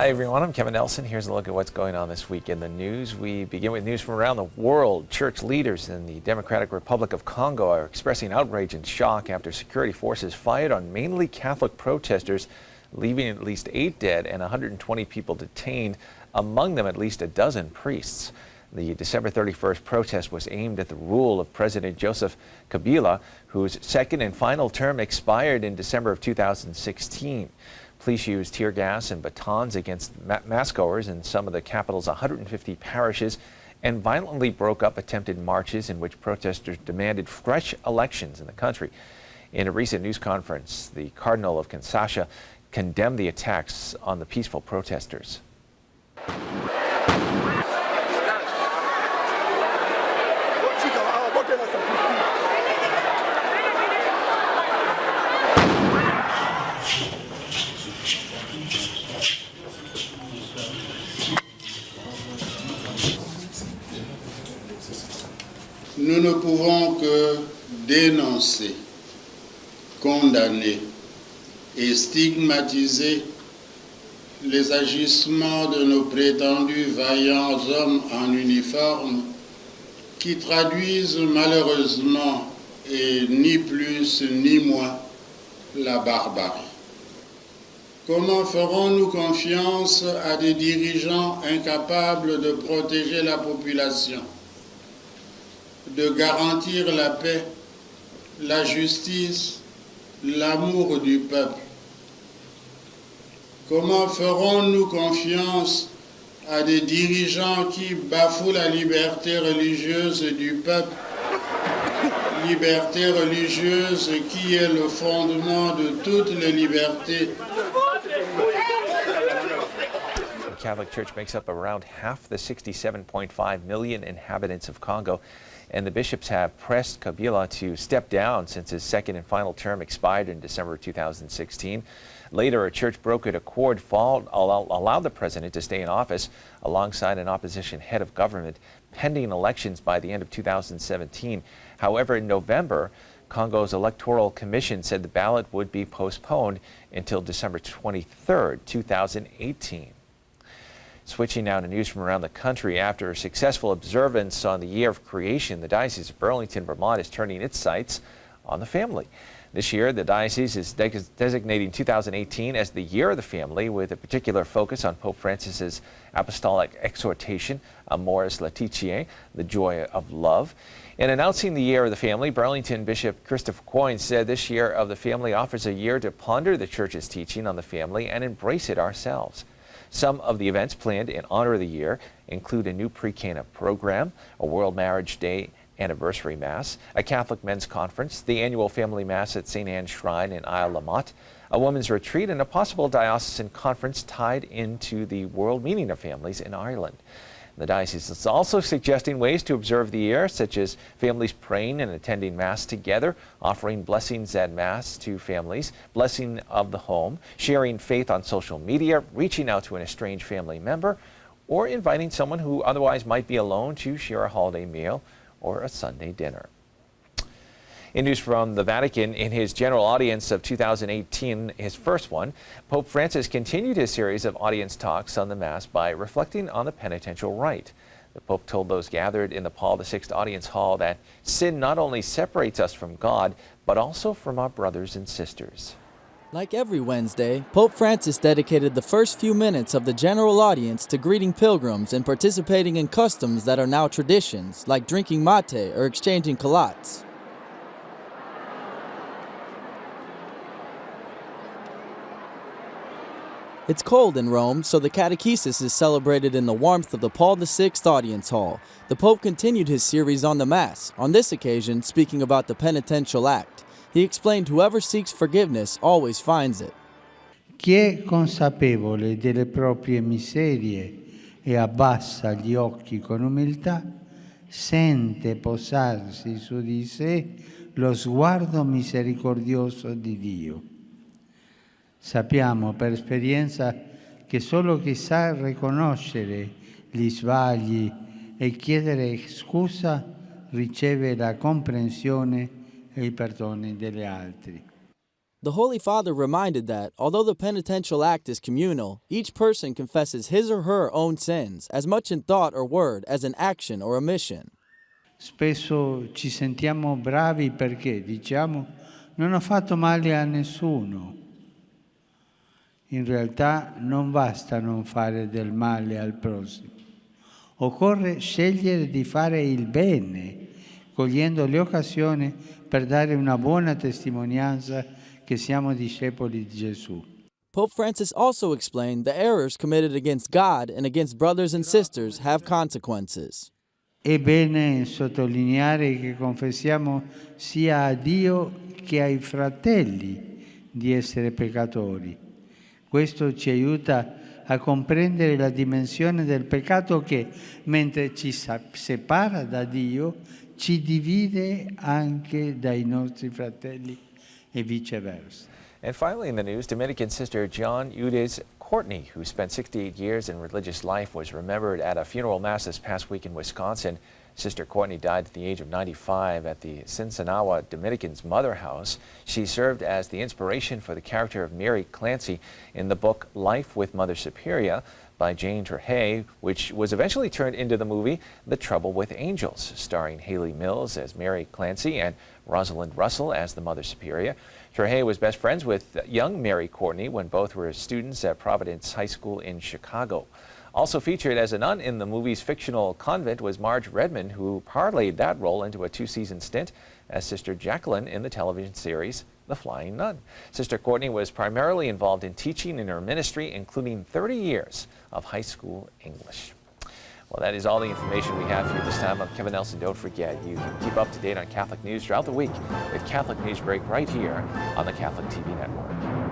Hi everyone, I'm Kevin Nelson. Here's a look at what's going on this week in the news. We begin with news from around the world. Church leaders in the Democratic Republic of Congo are expressing outrage and shock after security forces fired on mainly Catholic protesters, leaving at least 8 dead and 120 people detained, among them at least a dozen priests. The December 31st protest was aimed at the rule of President Joseph Kabila, whose second and final term expired in December of 2016. Police used tear gas and batons against massgoers in some of the capital's 150 parishes and violently broke up attempted marches in which protesters demanded fresh elections in the country. In a recent news conference, the Cardinal of Kinshasa condemned the attacks on the peaceful protesters. Nous ne pouvons que dénoncer, condamner et stigmatiser les agissements de nos prétendus vaillants hommes en uniforme qui traduisent malheureusement, et ni plus ni moins, la barbarie. Comment ferons-nous confiance à des dirigeants incapables de protéger la population, de garantir la paix, la justice, l'amour du peuple? Comment ferons-nous confiance à des dirigeants qui bafouent la liberté religieuse du peuple, liberté religieuse qui est le fondement de toutes les libertés? The Catholic Church makes up around half the 67.5 million inhabitants of Congo, and the bishops have pressed Kabila to step down since his second and final term expired in December 2016. Later, a church brokered accord allowed the president to stay in office alongside an opposition head of government pending elections by the end of 2017. However, in November, Congo's Electoral Commission said the ballot would be postponed until December 23rd, 2018. Switching now to news from around the country. After a successful observance on the year of creation, the Diocese of Burlington, Vermont is turning its sights on the family. This year, the Diocese is designating 2018 as the Year of the Family, with a particular focus on Pope Francis's apostolic exhortation, Amoris Laetitia, the joy of love. In announcing the Year of the Family, Burlington Bishop Christopher Coyne said this Year of the Family offers a year to ponder the Church's teaching on the family and embrace it ourselves. Some of the events planned in honor of the year include a new pre-Cana program, a World Marriage Day Anniversary Mass, a Catholic Men's Conference, the annual Family Mass at St. Anne's Shrine in Isle La Motte, a women's retreat, and a possible diocesan conference tied into the World Meeting of Families in Ireland. The Diocese is also suggesting ways to observe the year, such as families praying and attending Mass together, offering blessings at Mass to families, blessing of the home, sharing faith on social media, reaching out to an estranged family member, or inviting someone who otherwise might be alone to share a holiday meal or a Sunday dinner. In news from the Vatican, in his general audience of 2018, his first one, Pope Francis continued his series of audience talks on the Mass by reflecting on the Penitential Rite. The Pope told those gathered in the Paul VI Audience Hall that sin not only separates us from God, but also from our brothers and sisters. Like every Wednesday, Pope Francis dedicated the first few minutes of the general audience to greeting pilgrims and participating in customs that are now traditions, like drinking mate or exchanging culottes. It's cold in Rome, so the catechesis is celebrated in the warmth of the Paul VI Audience Hall. The Pope continued his series on the Mass, on this occasion speaking about the penitential act. He explained whoever seeks forgiveness always finds it. Chi è consapevole delle proprie miserie e abbassa gli occhi con umiltà, sente posarsi su di sé lo sguardo misericordioso di Dio. Sappiamo per esperienza che solo chi sa riconoscere gli sbagli e chiedere scusa riceve la comprensione e i perdoni degli altri. The Holy Father reminded that, although the penitential act is communal, each person confesses his or her own sins, as much in thought or word as in action or omission. Spesso ci sentiamo bravi perché diciamo non ho fatto male a nessuno. In realtà non basta non fare del male al prossimo. Occorre scegliere di fare il bene, cogliendo le occasioni per dare una buona testimonianza che siamo discepoli di Gesù. Pope Francis also explained the errors committed against God and against brothers and sisters have consequences. È bene sottolineare che confessiamo sia a Dio che ai fratelli di essere peccatori. Questo ci aiuta a comprendere la dimensione del peccato che, mentre ci separa da Dio, ci divide anche dai nostri fratelli e viceversa. And finally in the news, Dominican sister John Eudes Courtney, who spent 68 years in religious life, was remembered at a funeral mass this past week in Wisconsin. Sister Courtney died at the age of 95 at the Sinsinawa Dominican's Mother House. She served as the inspiration for the character of Mary Clancy in the book Life with Mother Superior by Jane Trahey, which was eventually turned into the movie The Trouble with Angels, starring Haley Mills as Mary Clancy and Rosalind Russell as the Mother Superior. Trahey was best friends with young Mary Courtney when both were students at Providence High School in Chicago. Also featured as a nun in the movie's fictional convent was Marge Redmond, who parlayed that role into a two-season stint as Sister Jacqueline in the television series The Flying Nun. Sister Courtney was primarily involved in teaching in her ministry, including 30 years of high school English. Well, that is all the information we have for you this time. I'm Kevin Nelson. Don't forget, you can keep up to date on Catholic news throughout the week with Catholic Newsbreak right here on the Catholic TV Network.